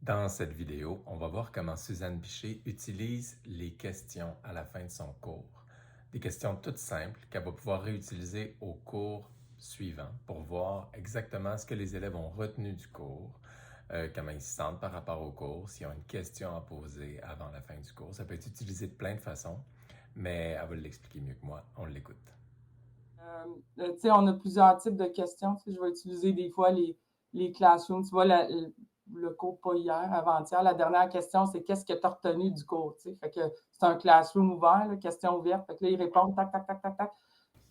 Dans cette vidéo, on va voir comment Suzanne Piché utilise les questions à la fin de son cours. Des questions toutes simples qu'elle va pouvoir réutiliser au cours suivant pour voir exactement ce que les élèves ont retenu du cours, comment ils se sentent par rapport au cours, s'ils ont une question à poser avant la fin du cours. Ça peut être utilisé de plein de façons, mais elle va l'expliquer mieux que moi. On l'écoute. On a plusieurs types de questions. Je vais utiliser des fois les classrooms. Tu vois, le cours pas hier, avant-hier. La dernière question, c'est qu'est-ce que tu as retenu du cours? Fait que c'est un classroom ouvert, là, question ouverte. Fait que là, ils répondent tac, tac, tac, tac, tac.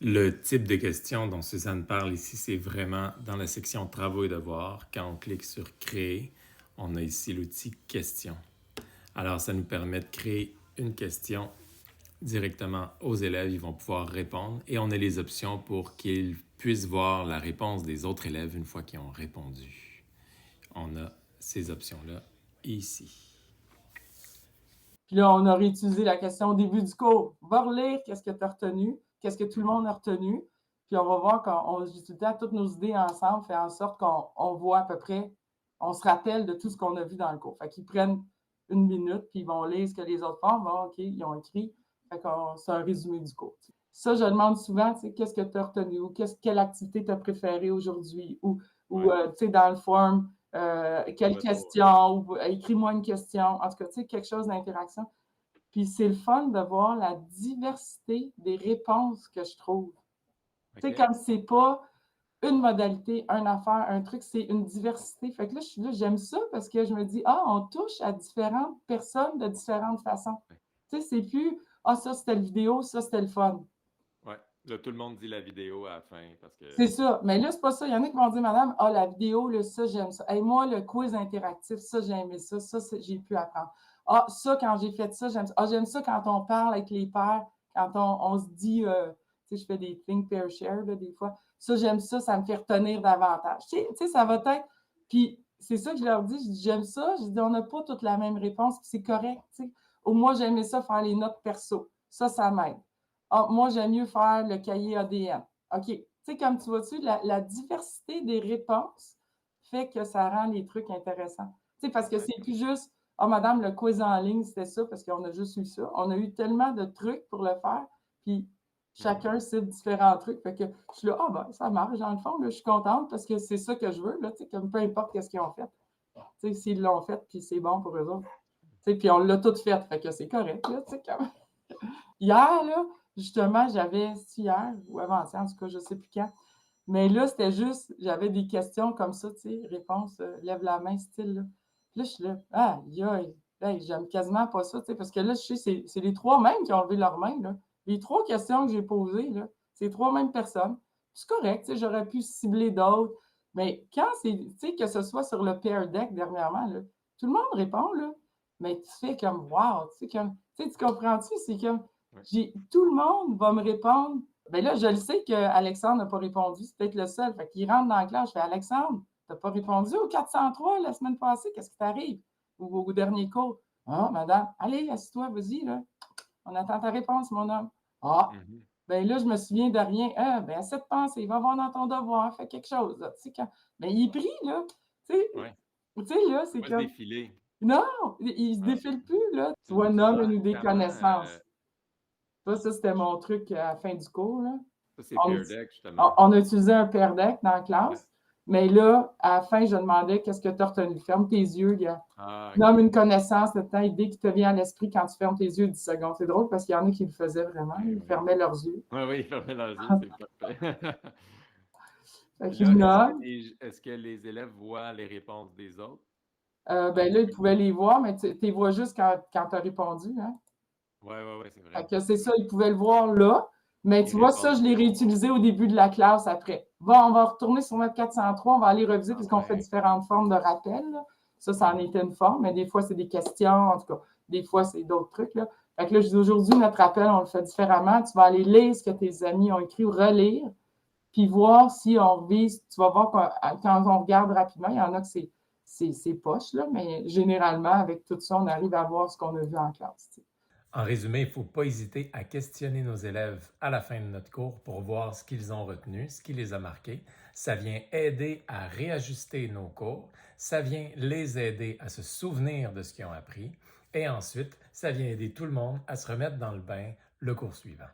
Le type de question dont Suzanne parle ici, c'est vraiment dans la section Travaux et devoirs. Quand on clique sur Créer, on a ici l'outil Questions. Alors, ça nous permet de créer une question directement aux élèves. Ils vont pouvoir répondre et on a les options pour qu'ils puissent voir la réponse des autres élèves une fois qu'ils ont répondu. On a ces options-là ici. Puis là, on a réutilisé la question au début du cours. Va relire qu'est-ce que tu as retenu, qu'est-ce que tout le monde a retenu. Puis on va voir qu'on utilise toutes nos idées ensemble, fait en sorte qu'on voit à peu près, on se rappelle de tout ce qu'on a vu dans le cours. Fait qu'ils prennent une minute, puis ils vont lire ce que les autres font. Bon, OK, ils ont écrit. Fait que c'est un résumé du cours. Ça, je demande souvent, qu'est-ce que tu as retenu ou quelle activité tu as préférée aujourd'hui ou dans le forum, quelle question ou écris-moi une question. En tout cas, quelque chose d'interaction. Puis c'est le fun de voir la diversité des réponses que je trouve. Tu sais, comme c'est pas une modalité, une affaire, un truc, c'est une diversité. Fait que là, j'aime ça parce que je me dis, on touche à différentes personnes de différentes façons. Tu sais, c'est plus, ça c'était le vidéo, ça c'était le fun. Ouais. Là, tout le monde dit la vidéo à la fin parce que. C'est ça. Mais là, c'est pas ça. Il y en a qui vont dire, madame, la vidéo, là, ça, j'aime ça. Hey, moi, le quiz interactif, ça, j'ai aimé ça. Ça, j'ai pu apprendre. Ça, quand j'ai fait ça, j'aime ça. J'aime ça quand on parle avec les pairs, quand on se dit, je fais des think, pair, share, là, des fois. Ça, j'aime ça, ça me fait retenir davantage. Tu sais, ça va être. Puis, c'est ça que je leur dis. Je dis, j'aime ça. Je dis, on n'a pas toutes la même réponse, puis c'est correct, tu sais. Ou moi, j'aimais ça faire les notes perso. Ça m'aide. Moi, j'aime mieux faire le cahier ADN. OK. Tu sais, comme tu vois-tu, la diversité des réponses fait que ça rend les trucs intéressants. Tu sais, parce que c'est plus juste, madame, le quiz en ligne, c'était ça, parce qu'on a juste eu ça. On a eu tellement de trucs pour le faire, puis chacun cible différents trucs. Fait que je suis là, ça marche, dans le fond, là, je suis contente parce que c'est ça que je veux, là, tu sais, comme peu importe qu'est-ce qu'ils ont fait. Tu sais, s'ils l'ont fait, puis c'est bon pour eux autres. Tu sais, puis on l'a tout fait, fait que c'est correct, là, tu sais, comme... Hier, là, justement, hier ou avant-hier, en tout cas, je ne sais plus quand. Mais là, c'était juste, j'avais des questions comme ça, tu sais, réponse, lève la main, style, là. Puis là, je suis là, j'aime quasiment pas ça, tu sais, parce que là, je sais, c'est les trois mêmes qui ont levé leur main, là. Les trois questions que j'ai posées, là, c'est les trois mêmes personnes. C'est correct, tu sais, j'aurais pu cibler d'autres. Mais quand c'est, tu sais, que ce soit sur le Pear Deck dernièrement, là, tout le monde répond, là. Mais tu fais comme, wow, tu sais, comme, tu comprends-tu? C'est comme, tout le monde va me répondre. Bien là, je le sais qu'Alexandre n'a pas répondu, c'est peut-être le seul. Fait qu'il rentre dans la classe, je fais Alexandre, tu n'as pas répondu au 403 la semaine passée, qu'est-ce qui t'arrive? Ou au dernier cours. Madame, allez, assieds-toi, vas-y, là. On attend ta réponse, mon homme. Ben là, je me souviens de rien. Ben, essaie de penser, va voir dans ton devoir, fais quelque chose. Là. Ben, il est pris, là. Tu sais, là, c'est comme. Défiler. Non, il se défile plus, là. Tu vois, nomme une des connaissances. Ça, c'était mon truc à la fin du cours. Là. Ça, c'est Pear Deck, justement. On a utilisé un Pear Deck dans la classe, mais là, à la fin, je demandais qu'est-ce que tu as retenu. Ferme tes yeux, gars. Nomme une connaissance, le temps, idée qui te vient à l'esprit quand tu fermes tes yeux 10 secondes. C'est drôle parce qu'il y en a qui le faisaient vraiment. Ils fermaient leurs yeux. Oui, ils fermaient leurs yeux, c'est parfait. Est-ce que les élèves voient les réponses des autres? Ben là, ils pouvaient les voir, mais tu les vois juste quand tu as répondu. Hein? Oui, c'est vrai. Fait que c'est ça, ils pouvaient le voir là. Mais tu vois, ça, je l'ai réutilisé au début de la classe après. Bon, on va retourner sur notre 403, on va aller reviser parce qu'on fait différentes formes de rappel. Là. Ça en était une forme, mais des fois, c'est des questions, en tout cas. Des fois, c'est d'autres trucs. Là. Fait que là, je dis aujourd'hui, notre rappel, on le fait différemment. Tu vas aller lire ce que tes amis ont écrit ou relire, puis voir si on revise. Tu vas voir quand on regarde rapidement, il y en a que c'est poche, là, mais généralement, avec tout ça, on arrive à voir ce qu'on a vu en classe. T'sais. En résumé, il ne faut pas hésiter à questionner nos élèves à la fin de notre cours pour voir ce qu'ils ont retenu, ce qui les a marqués. Ça vient aider à réajuster nos cours, ça vient les aider à se souvenir de ce qu'ils ont appris et ensuite, ça vient aider tout le monde à se remettre dans le bain le cours suivant.